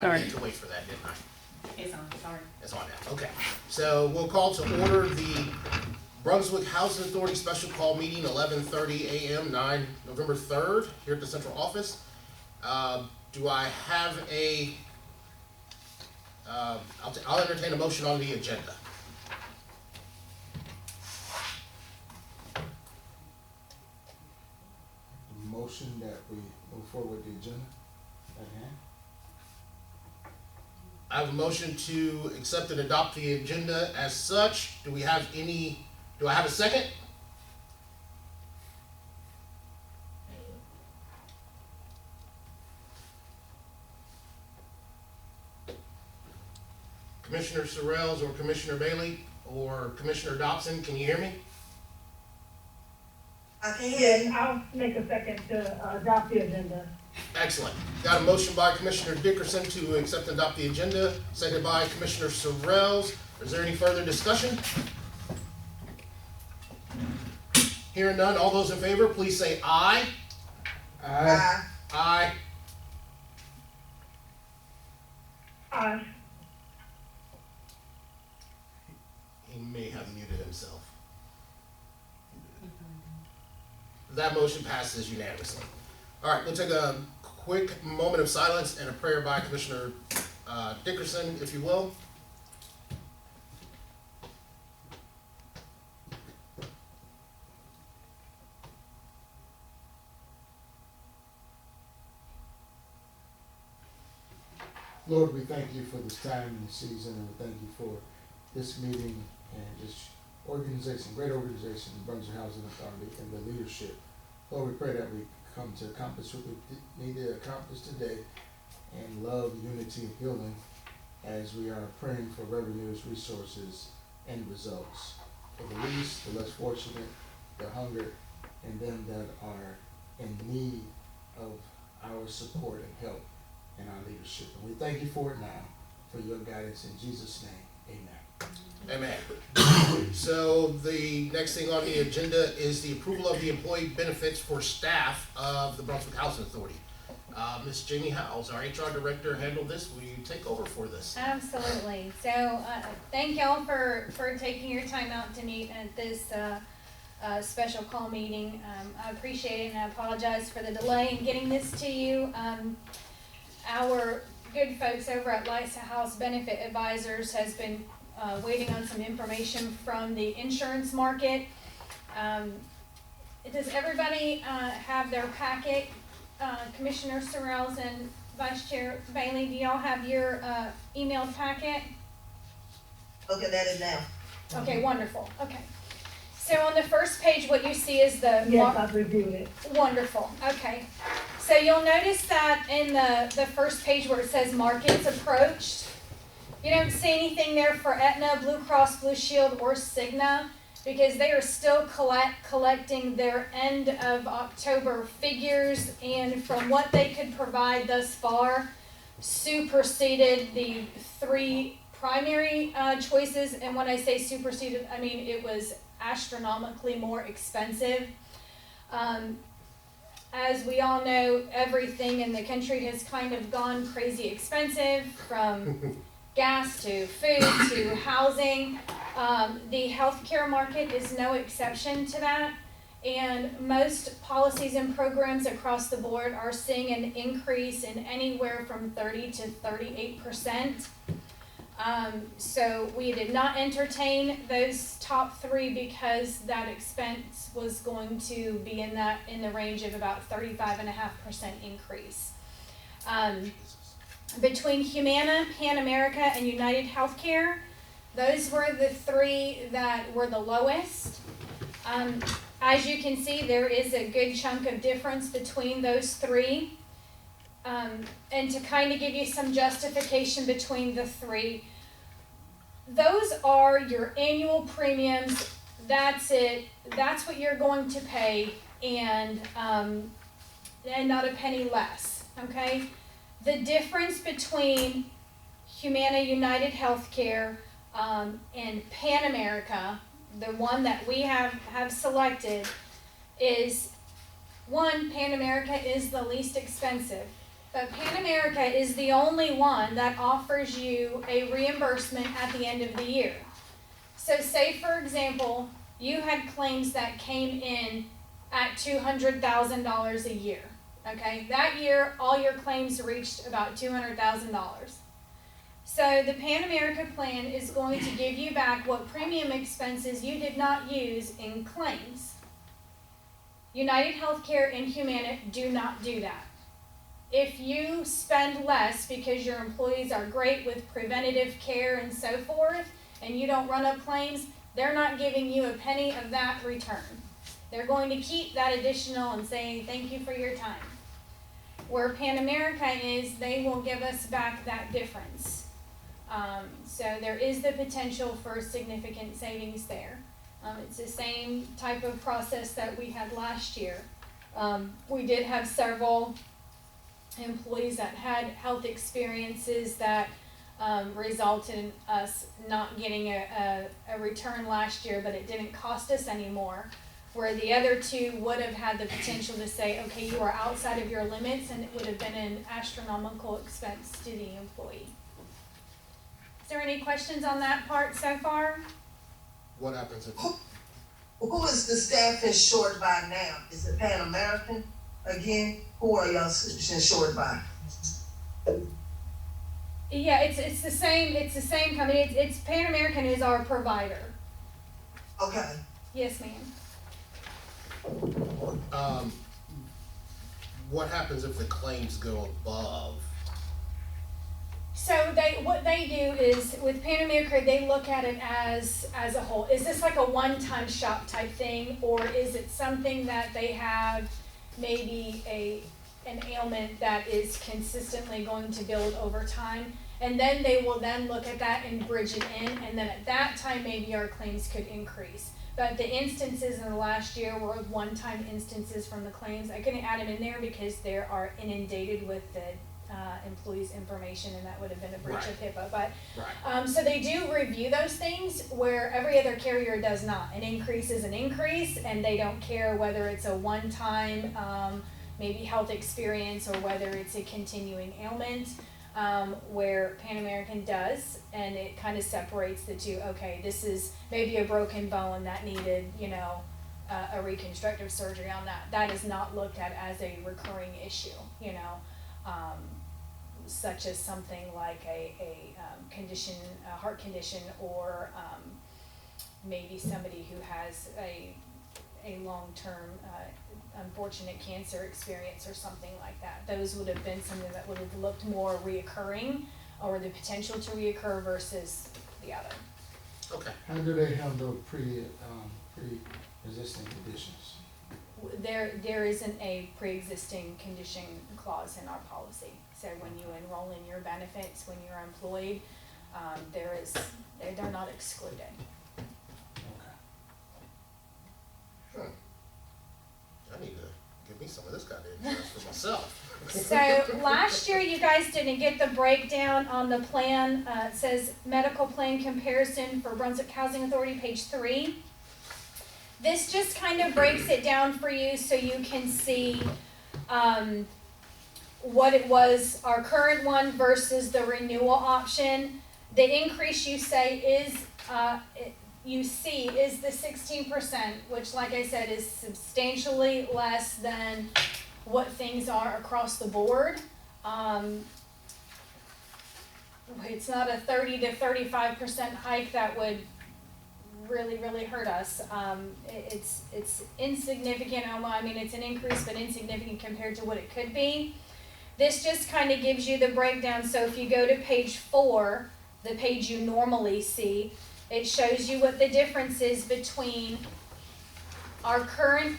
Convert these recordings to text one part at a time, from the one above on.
Sorry. I need to wait for that, didn't I? It's on, sorry. It's on now, okay. So we'll call to order the Brunswick Housing Authority Special Call Meeting, 11:30 a.m., November 3rd, here at the central office. Do I have a, I'll entertain a motion on the agenda. Motion that we move forward with the agenda at hand. I have a motion to accept and adopt the agenda as such. Do I have a second? Commissioner Sorrells or Commissioner Bailey or Commissioner Dobson, can you hear me? I can hear you. I'll make a second to adopt the agenda. Excellent. Got a motion by Commissioner Dickerson to accept and adopt the agenda, seconded by Commissioner Sorrells. Is there any further discussion? Hearing none, all those in favor, please say aye. Aye. Aye. Aye. He may have muted himself. That motion passes unanimously. All right, we'll take a quick moment of silence and a prayer by Commissioner Dickerson, if you will. Lord, we thank you for this time and this season, and we thank you for this meeting and this organization, great organization, the Brunswick Housing Authority, and the leadership. Lord, we pray that we come to accomplish what we need to accomplish today, and love, unity, and healing as we are praying for revenues, resources, and results. For the least, the less fortunate, the hunger, and them that are in need of our support and help in our leadership. And we thank you for it now, for your guidance in Jesus' name, amen. Amen. So the next thing on the agenda is the approval of the employee benefits for staff of the Brunswick Housing Authority. Ms. Jamie Howells, our HR director, handled this. Will you take over for this? Absolutely. So thank y'all for taking your time out to meet at this special call meeting. I appreciate it, and I apologize for the delay in getting this to you. Our good folks over at Lysa House Benefit Advisors has been waiting on some information from the insurance market. Does everybody have their packet? Commissioner Sorrells and Vice Chair Bailey, do y'all have your email packet? Looking at it now. Okay, wonderful. Okay. So on the first page, what you see is the Yes, I've reviewed it. wonderful. Okay. So you'll notice that in the first page where it says markets approached, you don't see anything there for Aetna, Blue Cross Blue Shield, or Cigna, because they are still collecting their end of October figures, and from what they could provide thus far, superseded the three primary choices. And when I say superseded, I mean it was astronomically more expensive. As we all know, everything in the country has kind of gone crazy expensive, from gas to food to housing. The healthcare market is no exception to that, and most policies and programs across the board are seeing an increase in anywhere from 30 to 38%. So we did not entertain those top three because that expense was going to be in the range of about 35.5% increase. Between Humana, Pan America, and United Healthcare, those were the three that were the lowest. As you can see, there is a good chunk of difference between those three. And to kind of give you some justification between the three, those are your annual premiums. That's it. That's what you're going to pay, and not a penny less. Okay. The difference between Humana, United Healthcare, and Pan America, the one that we have selected, is one, Pan America is the least expensive. But Pan America is the only one that offers you a reimbursement at the end of the year. So say, for example, you had claims that came in at $200,000 a year, okay? That year, all your claims reached about $200,000. So the Pan America plan is going to give you back what premium expenses you did not use in claims. United Healthcare and Humana do not do that. If you spend less because your employees are great with preventative care and so forth, and you don't run up claims, they're not giving you a penny of that return. They're going to keep that additional and say, thank you for your time. Where Pan America is, they will give us back that difference. So there is the potential for significant savings there. It's the same type of process that we had last year. We did have several employees that had health experiences that resulted in us not getting a return last year, but it didn't cost us anymore. Where the other two would have had the potential to say, okay, you are outside of your limits, and it would have been an astronomical expense to the employee. Is there any questions on that part so far? What happens if, Who is the staff is short by now? Is it Pan American again? Who are y'all short by? Yeah, it's the same company. It's Pan American is our provider. Okay. Yes, ma'am. what happens if the claims go above? So what they do is, with Pan America, they look at it as a whole. Is this like a one-time shop type thing, or is it something that they have maybe an ailment that is consistently going to build over time? And then they will then look at that and bridge it in, and then at that time, maybe our claims could increase. But the instances in the last year were one-time instances from the claims. I couldn't add them in there because they are inundated with the employees' information, and that would have been a breach of HIPAA. But Right. so they do review those things where every other carrier does not. An increase is an increase, and they don't care whether it's a one-time maybe health experience or whether it's a continuing ailment. Where Pan American does, and it kind of separates the two. Okay, this is maybe a broken bone that needed, a reconstructive surgery on that. That is not looked at as a recurring issue, such as something like a condition, a heart condition, or maybe somebody who has a long-term unfortunate cancer experience or something like that. Those would have been something that would have looked more reoccurring, or the potential to reoccur versus the other. Okay. How do they handle pre-existing conditions? There isn't a pre-existing condition clause in our policy. So when you enroll in your benefits, when you're employed, they're not excluded. Okay. Huh. I need to give me some of this goddamn insurance for myself. So last year, you guys didn't get the breakdown on the plan. It says medical plan comparison for Brunswick Housing Authority, page 3. This just kind of breaks it down for you so you can see what it was, our current one versus the renewal option. The increase you say is is the 16%, which, like I said, is substantially less than what things are across the board. It's not a 30 to 35% hike that would really, really hurt us. It's insignificant. I mean, it's an increase, but insignificant compared to what it could be. This just kind of gives you the breakdown. So if you go to page 4, the page you normally see, it shows you what the difference is between our current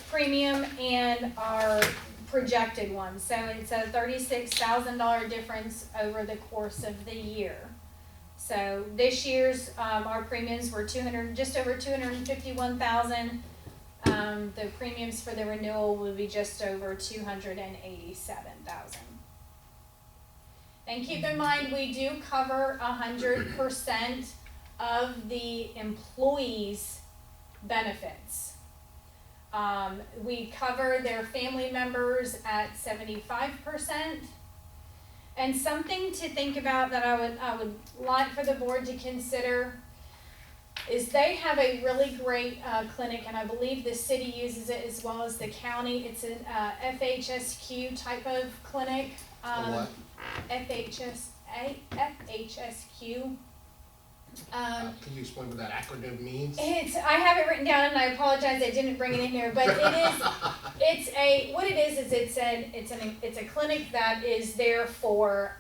premium and our projected one. So it's a $36,000 difference over the course of the year. So this year's our premiums were just over $251,000. The premiums for the renewal will be just over $287,000. And keep in mind, we do cover 100% of the employees' benefits. We cover their family members at 75%. And something to think about that I would like for the board to consider is they have a really great clinic, and I believe the city uses it as well as the county. It's an FHSQ type of clinic. What? FHSQ. Can you explain what that acronym means? I have it written down, and I apologize I didn't bring it in here, but it's a clinic that is there for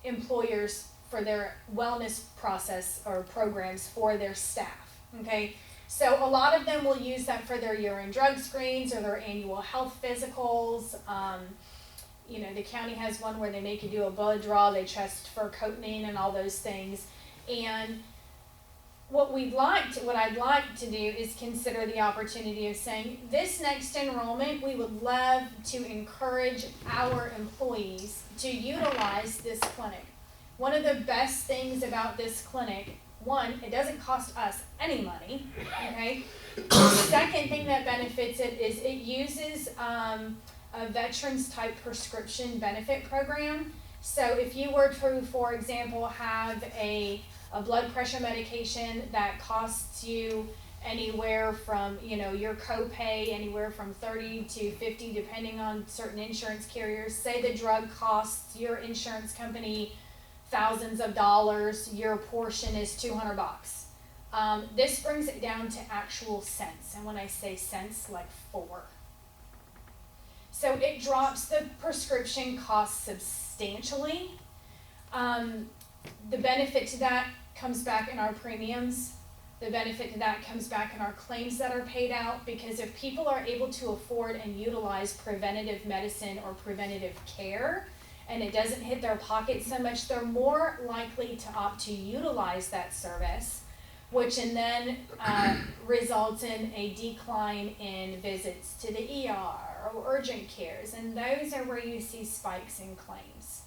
employers for their wellness process or programs for their staff. Okay, so a lot of them will use that for their urine drug screens or their annual health physicals. The county has one where they make you do a blood draw, they test for cotinine and all those things. And what I'd like to do is consider the opportunity of saying, this next enrollment, we would love to encourage our employees to utilize this clinic. One of the best things about this clinic, one, it doesn't cost us any money, okay? The second thing that benefits it is it uses a veterans type prescription benefit program. So if you were to, for example, have a blood pressure medication that costs you anywhere from, your copay anywhere from $30 to $50 depending on certain insurance carriers. Say the drug costs your insurance company thousands of dollars, your portion is $200. This brings it down to actual cents, and when I say cents, like 4. So it drops the prescription cost substantially. The benefit to that comes back in our premiums. The benefit to that comes back in our claims that are paid out, because if people are able to afford and utilize preventative medicine or preventative care, and it doesn't hit their pocket so much, they're more likely to opt to utilize that service, which and then results in a decline in visits to the ER or urgent cares, and those are where you see spikes in claims.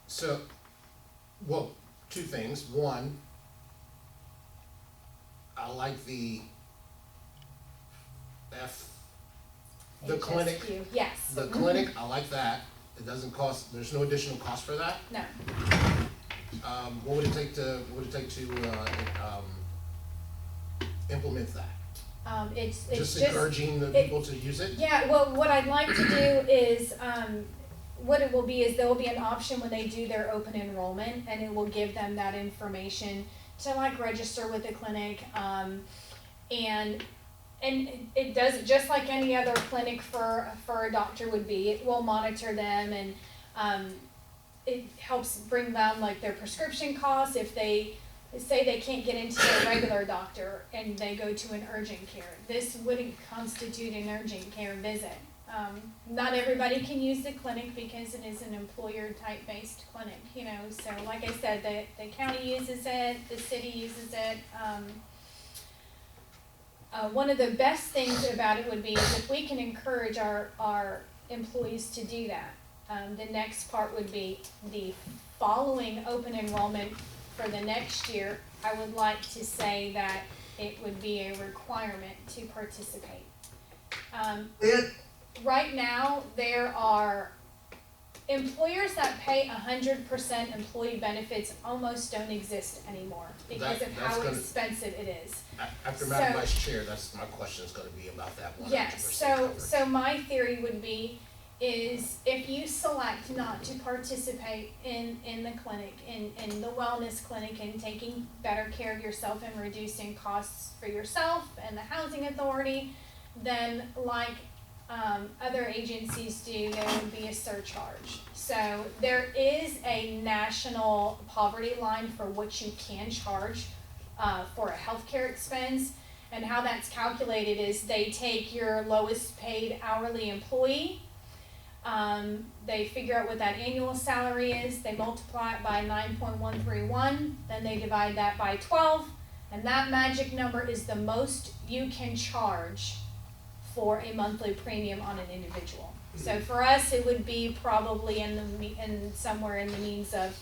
So, well, 2 things. One, I like the clinic. HSQ, yes. The clinic, I like that. It doesn't cost, there's no additional cost for that. No. What would it take to implement that? It's Just encouraging the people to use it? Yeah, well, what I'd like to do is, what it will be is there will be an option when they do their open enrollment, and it will give them that information to register with the clinic, and it does it just like any other clinic for a doctor would be. It will monitor them, and it helps bring down their prescription costs if they say they can't get into a regular doctor and they go to an urgent care. This wouldn't constitute an urgent care visit. Not everybody can use the clinic because it is an employer type based clinic, so like I said, the county uses it, the city uses it. One of the best things about it would be is if we can encourage our employees to do that. The next part would be the following open enrollment for the next year. I would like to say that it would be a requirement to participate. Right now, there are employers that pay 100% employee benefits almost don't exist anymore because of how expensive it is. After Madam Vice Chair, that's my question is going to be about that 100% Yes, so my theory would be is if you select not to participate in the clinic, in the wellness clinic, and taking better care of yourself and reducing costs for yourself and the housing authority, then other agencies do, there would be a surcharge. So there is a national poverty line for what you can charge for a healthcare expense, and how that's calculated is they take your lowest paid hourly employee, they figure out what that annual salary is, they multiply it by 9.131, then they divide that by 12, and that magic number is the most you can charge for a monthly premium on an individual. So for us, it would be probably somewhere in the means of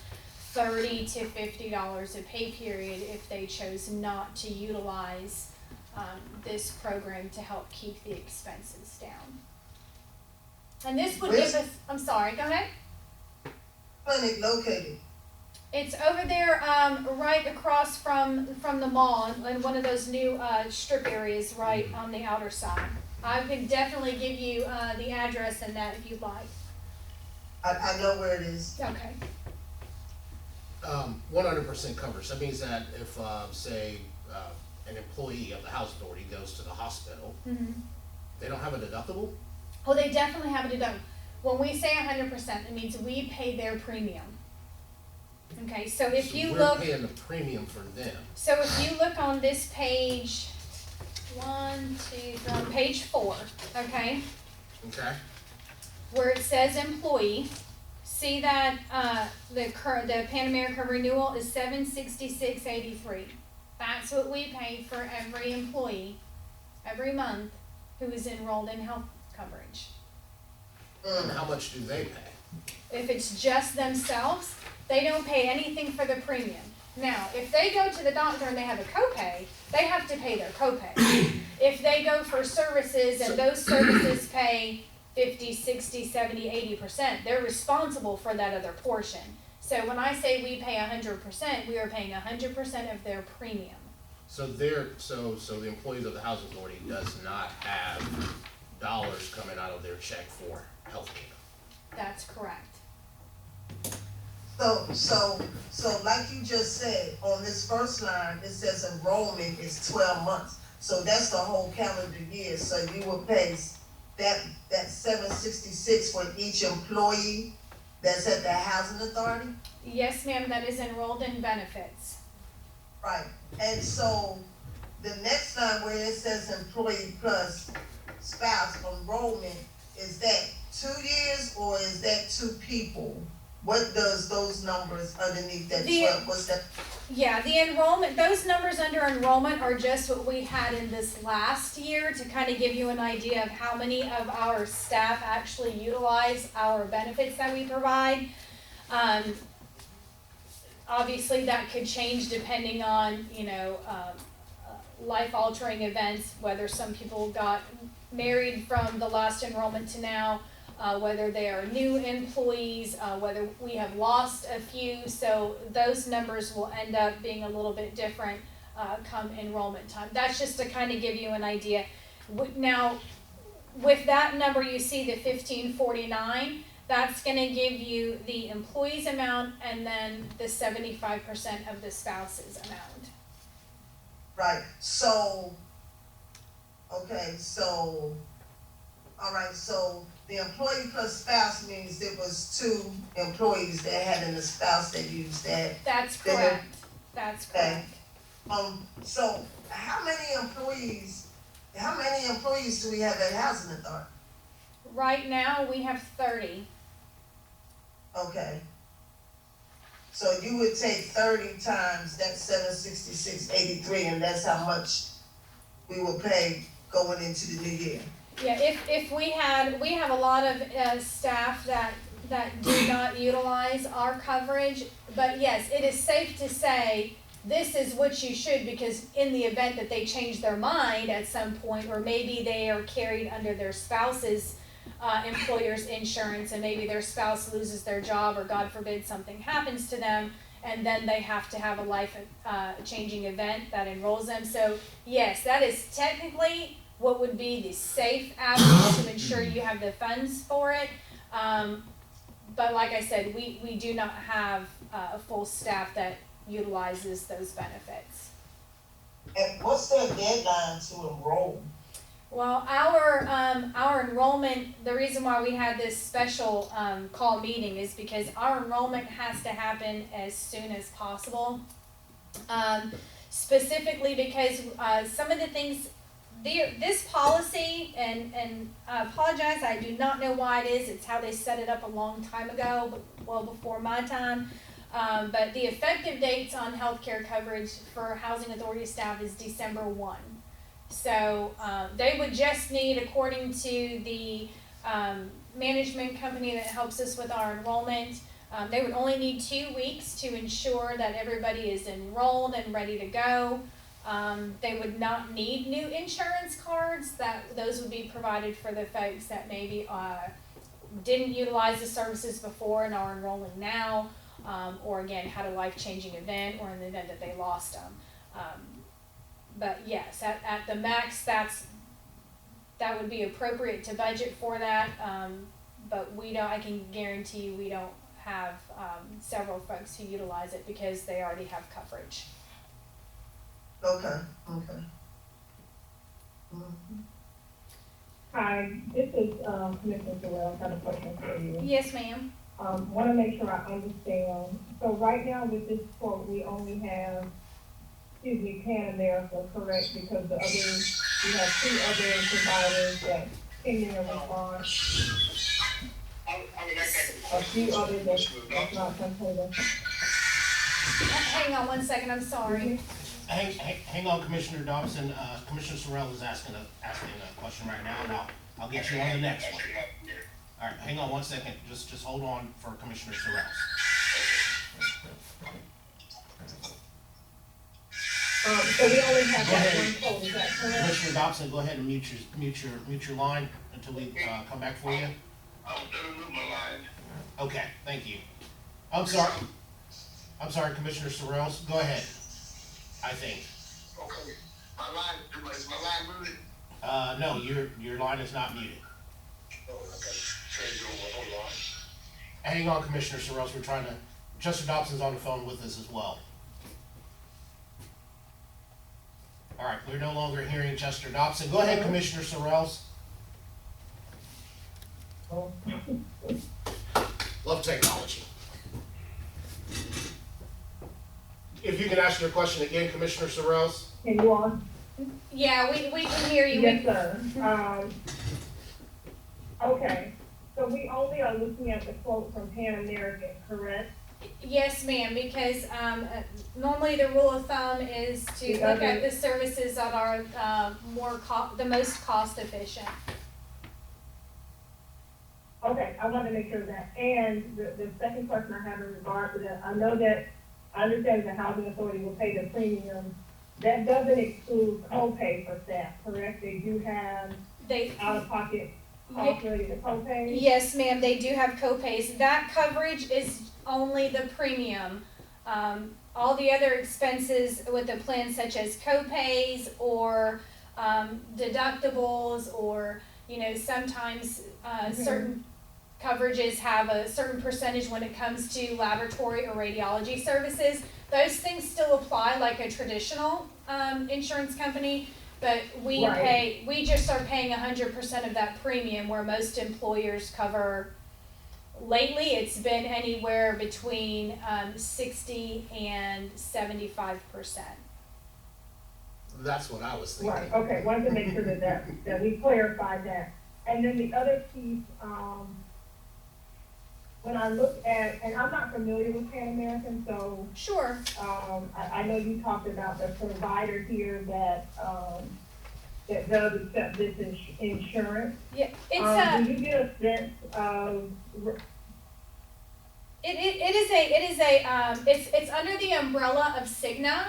$30 to $50 a pay period if they chose not to utilize this program to help keep the expenses down. And this would Where's- give us, I'm sorry, go ahead. Clinic located. It's over there, right across from the mall in one of those new, strip areas right on the outer side. I could definitely give you, the address and that if you'd like. I know where it is. Okay. 100% coverage. That means that if, say, an employee of the housing authority goes to the hospital, Mm-hmm. they don't have a deductible? Well, they definitely have it done. When we say 100%, it means we pay their premium. Okay, so if So you we're look, paying the premium for them. so if you look on this page, on page 4, okay, Okay? where it says employee, see that, the Pan America renewal is $766.83. That's what we pay for every employee, every month, who is enrolled in health coverage. And how much do they pay? If it's just themselves, they don't pay anything for the premium. Now, if they go to the doctor and they have a copay, they have to pay their copay. If they go for services and those services pay 50, 60, 70, 80%, they're responsible for that other portion. So when I say we pay 100%, we are paying 100% of their premium. So so the employees of the housing authority does not have dollars coming out of their check for healthcare. That's correct. So like you just said, on this first line, it says enrollment is 12 months. So that's the whole calendar year. So you will pay that $766 for each employee that's at the housing authority? Yes, ma'am, that is enrolled in benefits. Right. And so the next line where it says employee plus spouse enrollment, is that 2 years or is that 2 people? What does those numbers underneath that 12, what's that? Yeah, the enrollment, those numbers under enrollment are just what we had in this last year to kind of give you an idea of how many of our staff actually utilize our benefits that we provide. Obviously, that could change depending on, life-altering events, whether some people got married from the last enrollment to now, whether they are new employees, whether we have lost a few. So those numbers will end up being a little bit different come enrollment time. That's just to kind of give you an idea. Now, with that number, you see the 1549. That's going to give you the employees amount and then the 75% of the spouse's amount. Right, so, okay, so, all right, so the employee plus spouse means there was 2 employees that had a spouse that used that. That's correct. That's correct. So how many employees do we have at Housing Authority? Right now, we have 30. Okay. So you would take 30 times that $766.83, and that's how much we will pay going into the new year. Yeah, if we have a lot of staff that do not utilize our coverage, but yes, it is safe to say this is what you should, because in the event that they change their mind at some point, or maybe they are carried under their spouse's employer's insurance, and maybe their spouse loses their job, or God forbid something happens to them, and then they have to have a life changing event that enrolls them. So yes, that is technically what would be the safe avenue to ensure you have the funds for it. But like I said, we do not have a full staff that utilizes those benefits. And what's their deadline to enroll? Well, our enrollment, the reason why we had this special call meeting is because our enrollment has to happen as soon as possible. Specifically because some of the things, this policy, and I apologize, I do not know why it is. It's how they set it up a long time ago, well before my time. But the effective dates on healthcare coverage for housing authority staff is December 1. So they would just need, according to the management company that helps us with our enrollment, they would only need 2 weeks to ensure that everybody is enrolled and ready to go. They would not need new insurance cards, those would be provided for the folks that maybe, didn't utilize the services before and are enrolling now, or again, had a life-changing event, or in the event that they lost them. But yes, at the max, that would be appropriate to budget for that, but I can guarantee you, we don't have, several folks who utilize it because they already have coverage. Okay, okay. Mhm. Hi, this is, Commissioner Terrell, I have a question for you. Yes, ma'am. Wanna make sure I understand. So right now with this quote, we only have, Pan America, correct? Because we have two other providers that came in and respond. A few others that's not Concordia. Hang on one second, I'm sorry. Hang on, Commissioner Dobson, Commissioner Sorrell is asking a question right now, and I'll get you on the next one. All right, hang on one second, just hold on for Commissioner Sorrell. So we only have Go that ahead. one quote, is that correct? Commissioner Dobson, go ahead and mute your line until we, come back for you. I was done with my line. Okay, thank you. I'm sorry, Commissioner Sorrell, go ahead, I think. Okay. My line, is my line muted? No, your line is not muted. Oh, okay. Change it over, hold on. Hang on, Commissioner Sorrell, Chester Dobson's on the phone with us as well. All right, we're no longer hearing Chester Dobson. Go ahead, Commissioner Sorrell. Oh. Love technology. If you can ask your question again, Commissioner Sorrell. Can you on? Yeah, we can hear you. Yes, sir. Okay, so we only are looking at the quote from Pan American, correct? Yes, ma'am, because, normally the rule of thumb is to look at the services that are, the most cost efficient. Okay, I want to make sure of that. And the second question I have in regard to that, I understand the housing authority will pay the premium. That doesn't exclude copay for staff, correct? They do have out-of-pocket costs related to copay? Yes, ma'am, they do have copays. That coverage is only the premium. All the other expenses with the plan, such as copays or, deductibles, or, sometimes, certain coverages have a certain percentage when it comes to laboratory or radiology services. Those things still apply like a traditional, insurance company, but we just are paying 100% of that premium, where most employers cover. Lately, it's been anywhere between 60 and 75%. That's what I was thinking. Right, okay, wanted to make sure that we clarified that. And then the other piece, when I look at, and I'm not familiar with Pan American, so, Sure. I know you talked about the provider here that does accept this insurance. Yeah, it's Do you get a sense of, it's under the umbrella of Cigna.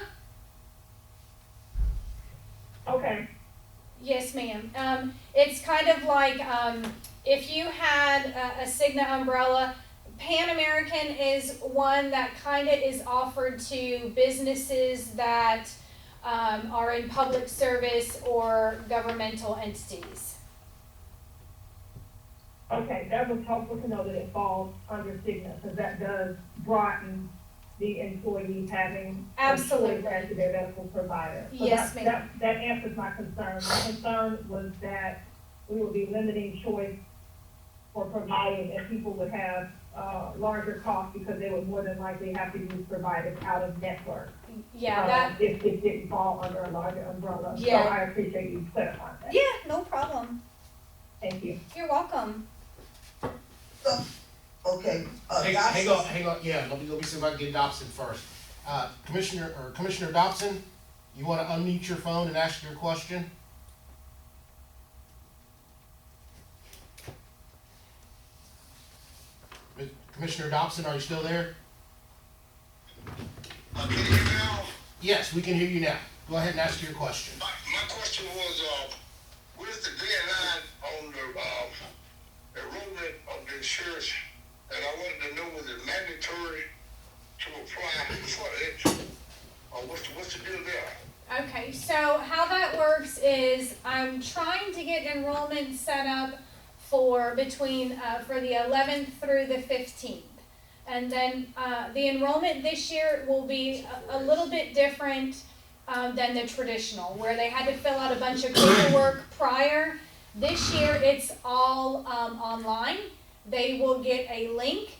okay, Yes, ma'am. It's kind of like, if you had a Cigna umbrella, Pan American is one that kind of is offered to businesses that, are in public service or governmental entities. okay, that was helpful to know that it falls under Cigna, because that does broaden the employees having a choice Absolutely. as to their medical provider. So Yes, that- ma'am. That answers my concern. My concern was that we would be limiting choice for providers, and people would have, larger costs because they would more than likely have to use providers out of network. Yeah, If it didn't fall under a larger umbrella. So Yeah. I appreciate you clarifying that. yeah, no problem. Thank you. You're welcome. Okay, Hang Dobson, on, yeah, let me see if I can get Dobson first. Commissioner Dobson, you wanna unmute your phone and ask your question? Commissioner Dobson, are you still there? Can you hear me now? Yes, we can hear you now. Go ahead and ask your question. My question was, what is the deadline on the enrollment of the insurance? And I wanted to know, was it mandatory to apply for it? Or what's the deal there? Okay, so how that works is I'm trying to get enrollment set up for between, for the 11th through the 15th. And then the enrollment this year will be a little bit different than the traditional, where they had to fill out a bunch of paperwork prior. This year it's all online. They will get a link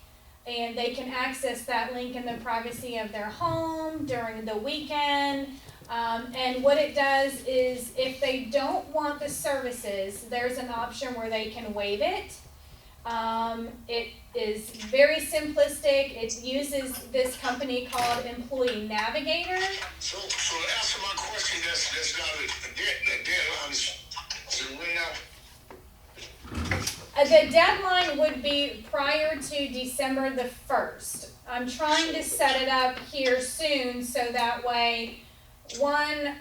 and they can access that link in the privacy of their home during the weekend. And what it does is if they don't want the services, there's an option where they can waive it. It is very simplistic. It uses this company called Employee Navigator. So to answer my question, that's not the deadline is when The deadline would be prior to December the 1st. I'm trying to set it up here soon so that way, one,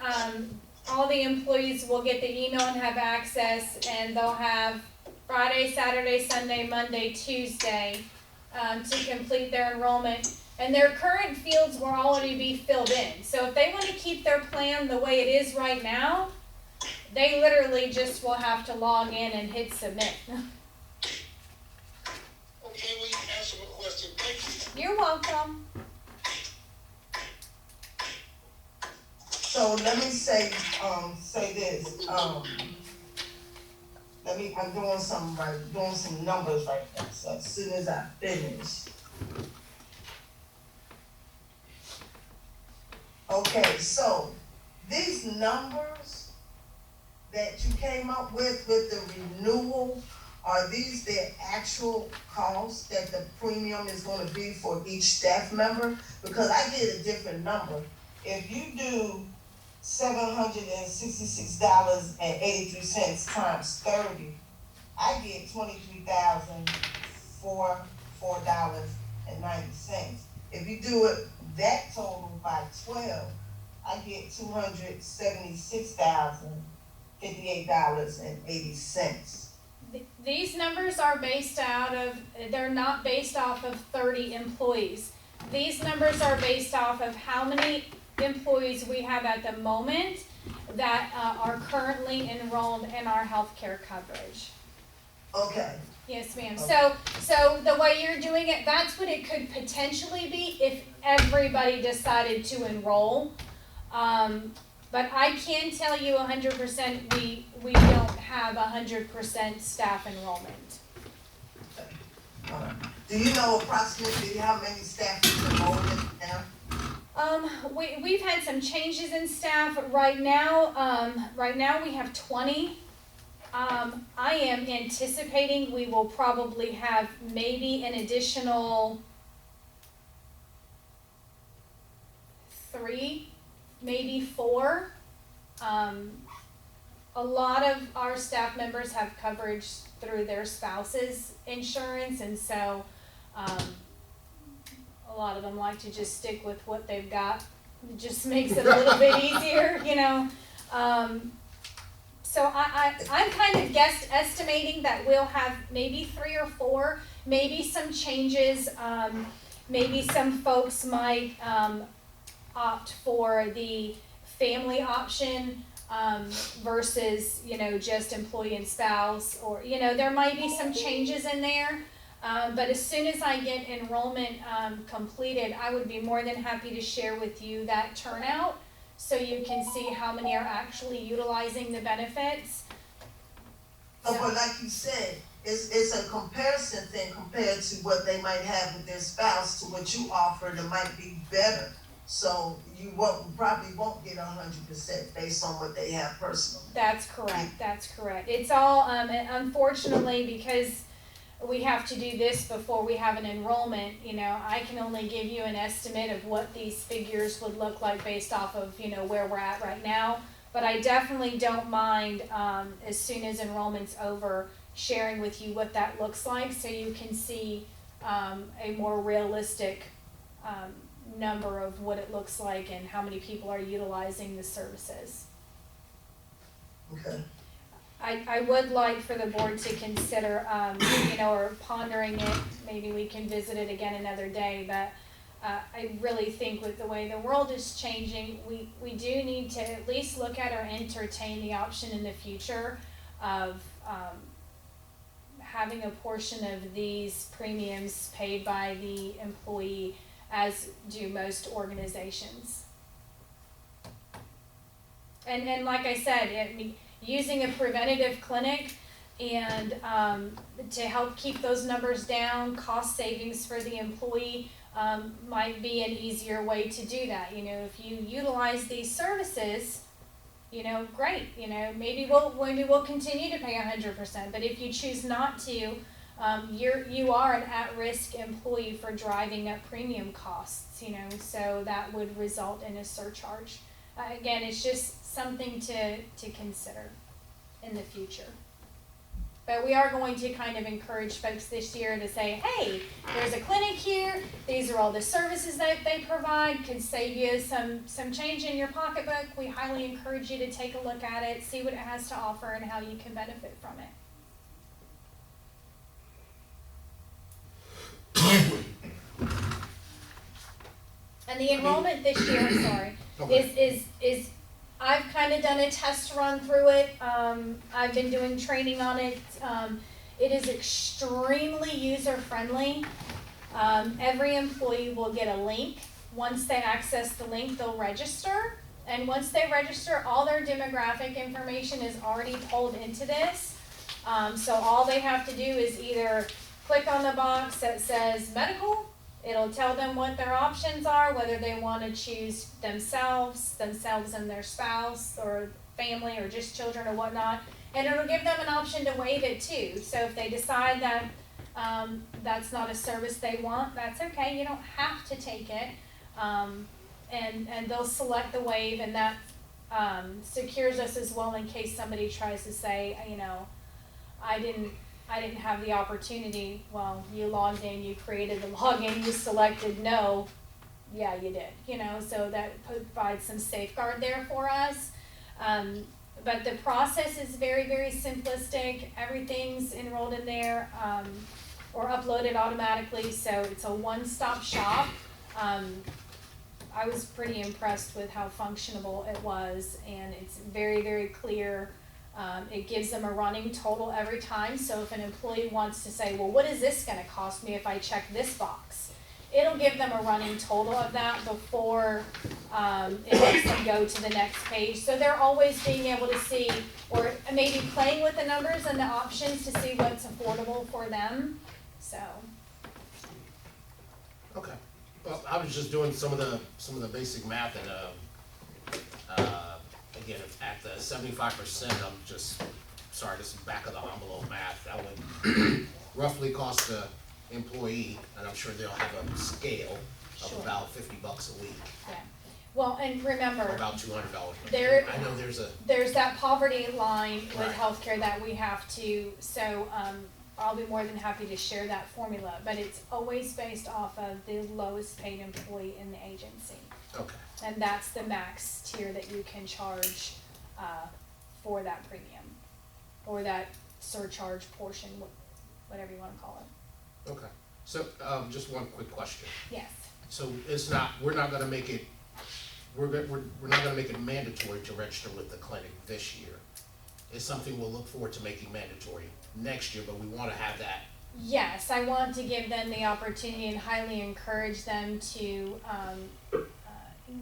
all the employees will get the email and have access, and they'll have Friday, Saturday, Sunday, Monday, Tuesday to complete their enrollment. And their current fields will already be filled in. So if they want to keep their plan the way it is right now, they literally just will have to log in and hit submit. Okay, well, you answered my question. Thank you. You're welcome. So let me say this, I'm doing some numbers right now, so as soon as I finish. Okay, so these numbers that you came up with the renewal, are these the actual costs that the premium is gonna be for each staff member? Because I get a different number. If you do $766.83 times 30, I get $23,004.90. If you do it that total by 12, I get $276,058.80. These numbers are based they're not based off of 30 employees. These numbers are based off of how many employees we have at the moment that are currently enrolled in our healthcare coverage. Okay, Yes, ma'am. Okay. So the way you're doing it, that's what it could potentially be if everybody decided to enroll. But I can tell you 100%, we don't have 100% staff enrollment. do you know approximately how many staff is enrolled in now? We've had some changes in staff. Right now we have 20. I am anticipating we will probably have maybe an additional 3, maybe 4. A lot of our staff members have coverage through their spouse's insurance, and so a lot of them like to just stick with what they've got. It just makes it a little bit easier, you know. So I'm kind of estimating that we'll have maybe 3 or 4, maybe some changes. Maybe some folks might opt for the family option versus, you know, just employee and spouse, or, you know, there might be some changes in there. But as soon as I get enrollment completed, I would be more than happy to share with you that turnout so you can see how many are actually utilizing the benefits. So, but like you said, it's a comparison thing compared to what they might have with their spouse to what you offer that might be better. So you probably won't get 100% based on what they have personally. That's correct, that's correct. It's all, unfortunately, because we have to do this before we have an enrollment, you know, I can only give you an estimate of what these figures would look like based off of, you know, where we're at right now. But I definitely don't mind, as soon as enrollment's over, sharing with you what that looks like so you can see a more realistic number of what it looks like and how many people are utilizing the services. Okay. I would like for the board to consider, or pondering it, maybe we can visit it again another day, but I really think with the way the world is changing, we do need to at least look at or entertain the option in the future of having a portion of these premiums paid by the employee, as do most organizations. And like I said, using a preventative clinic and to help keep those numbers down, cost savings for the employee might be an easier way to do that. If you utilize these services, great. Maybe we'll continue to pay 100%. But if you choose not to, you are an at-risk employee for driving up premium costs. So that would result in a surcharge. Again, it's just something to consider in the future. But we are going to kind of encourage folks this year to say, hey, there's a clinic here, these are all the services that they provide, could save you some change in your pocketbook. We highly encourage you to take a look at it, see what it has to offer and how you can benefit from it. And the enrollment this year, I'm sorry, is I've kind of done a test run through it. I've been doing training on it. It is extremely user-friendly. Every employee will get a link. Once they access the link, they'll register. And once they register, all their demographic information is already pulled into this. So all they have to do is either click on the box that says medical. It'll tell them what their options are, whether they want to choose themselves and their spouse or family or just children or whatnot. And it'll give them an option to waive it too. So if they decide that that's not a service they want, that's okay. You don't have to take it. And they'll select the waive, and that secures us as well in case somebody tries to say, I didn't have the opportunity. Well, you logged in, you created the login, you selected no. Yeah, you did, so that provides some safeguard there for us. But the process is very, very simplistic. Everything's enrolled in there or uploaded automatically, so it's a one-stop shop. I was pretty impressed with how functionable it was, and it's very, very clear. It gives them a running total every time. So if an employee wants to say, well, what is this going to cost me if I check this box? It'll give them a running total of that before it lets them go to the next page. So they're always being able to see, or maybe playing with the numbers and the options to see what's affordable for them. So. Okay. Well, I was just doing some of the basic math, and again, at the 75%, I'm just sorry, this is back of the envelope math. That would roughly cost the employee, and I'm sure they'll have a scale of Sure. about $50 a week, Yeah. Well, and remember, or about $200. There- I know there's that poverty line with Right. healthcare that we have to, so I'll be more than happy to share that formula, but it's always based off of the lowest paid employee in the agency. okay. And that's the max tier that you can charge for that premium, or that surcharge portion, whatever you wanna call it. Okay. So just one quick question. Yes. So we're not gonna make it mandatory to register with the clinic this year. It's something we'll look forward to making mandatory next year, but we wanna have that. Yes, I want to give them the opportunity and highly encourage them to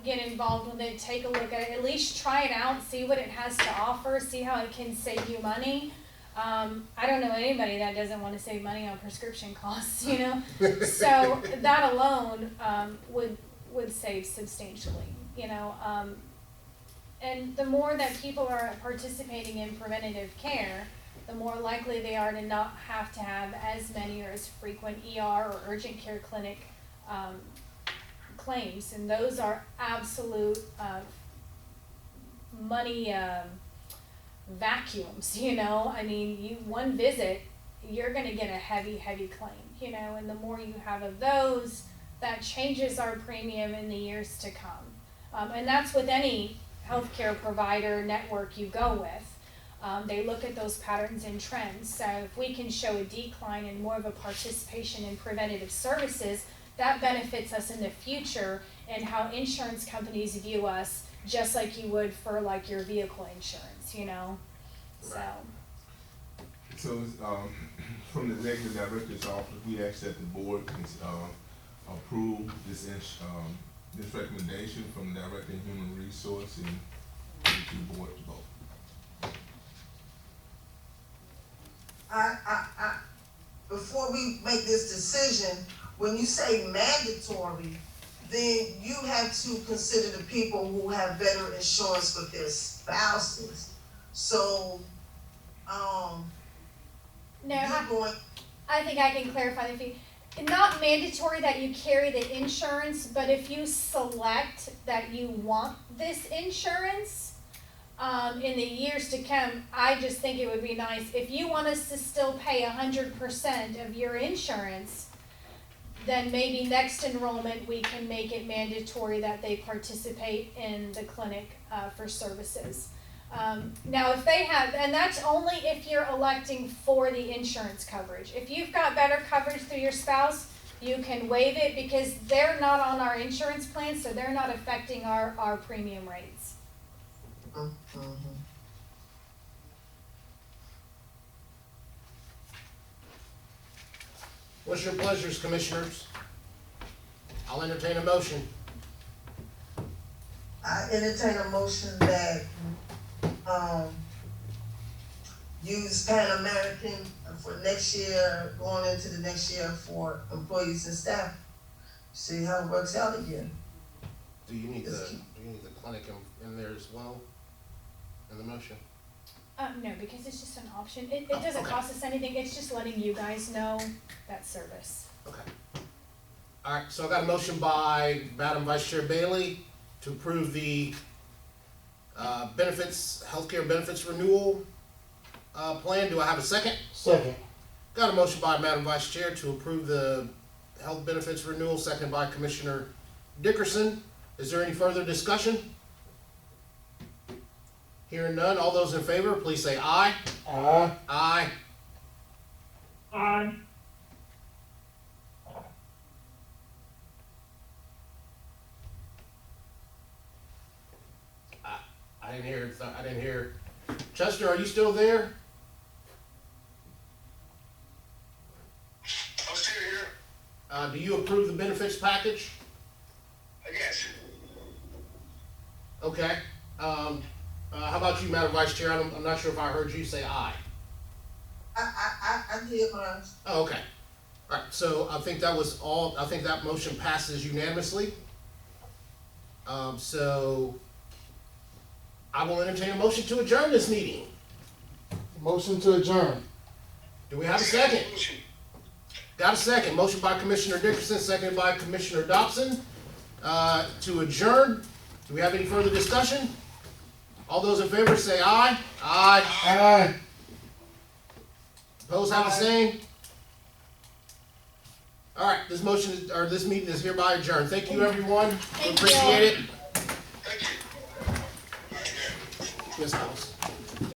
get involved with it, take a look at it, at least try it out, see what it has to offer, see how it can save you money. I don't know anybody that doesn't want to save money on prescription costs, So that alone would save substantially, and the more that people are participating in preventative care, the more likely they are to not have to have as many or as frequent ER or urgent care clinic claims, and those are absolute money vacuums. I mean, one visit, you're going to get a heavy claim, and the more you have of those, that changes our premium in the years to come. And that's with any healthcare provider network you go with. They look at those patterns and trends. So if we can show a decline and more of a participation in preventative services, that benefits us in the future and how insurance companies view us, just like you would for like your vehicle insurance, you know? So, From the executive director's office, we ask that the board can, approve this recommendation from the Director of Human Resource and the board to vote. Before we make this decision, when you say mandatory, then you have to consider the people who have better insurance with their spouses. So, no, you're going, I think I can clarify the fee. Not mandatory that you carry the insurance, but if you select that you want this insurance, in the years to come, I just think it would be nice, if you want us to still pay 100% of your insurance, then maybe next enrollment, we can make it mandatory that they participate in the clinic, for services. Now, if they have, and that's only if you're electing for the insurance coverage. If you've got better coverage through your spouse, you can waive it because they're not on our insurance plan, so they're not affecting our premium rates. What's your pleasures, commissioners? I'll entertain a motion. I entertain a motion that, use Pan American for next year, going into the next year for employees and staff. See how it works out again. Do you need the clinic in there as well, in the motion? No, because it's just an option. It doesn't okay. cost us anything. It's just letting you guys know that service. Okay. All right, so I got a motion by Madam Vice Chair Bailey to approve the healthcare benefits renewal plan. Do I have a second? Second. Got a motion by Madam Vice Chair to approve the health benefits renewal, second by Commissioner Dickerson. Is there any further discussion? Hearing none, all those in favor, please say aye. Aye. Aye. Aye. I didn't hear. Chester, are you still there? I'm still here. Do you approve the benefits package? Yes. Okay. How about you, Madam Vice Chair? I'm not sure if I heard you say aye. I did mine. Oh, okay. All right, so I think that was all, I think that motion passes unanimously. So I will entertain a motion to adjourn this meeting. Motion to adjourn. Do we have a second? Got a second. Motion by Commissioner Dickerson, seconded by Commissioner Dobson, to adjourn. Do we have any further discussion? All those in favor say aye. Aye. Aye. Opposed have the same? All right, this meeting is hereby adjourned. Thank you, everyone. Thank you. Appreciate it. Thank you. Yes, Alice.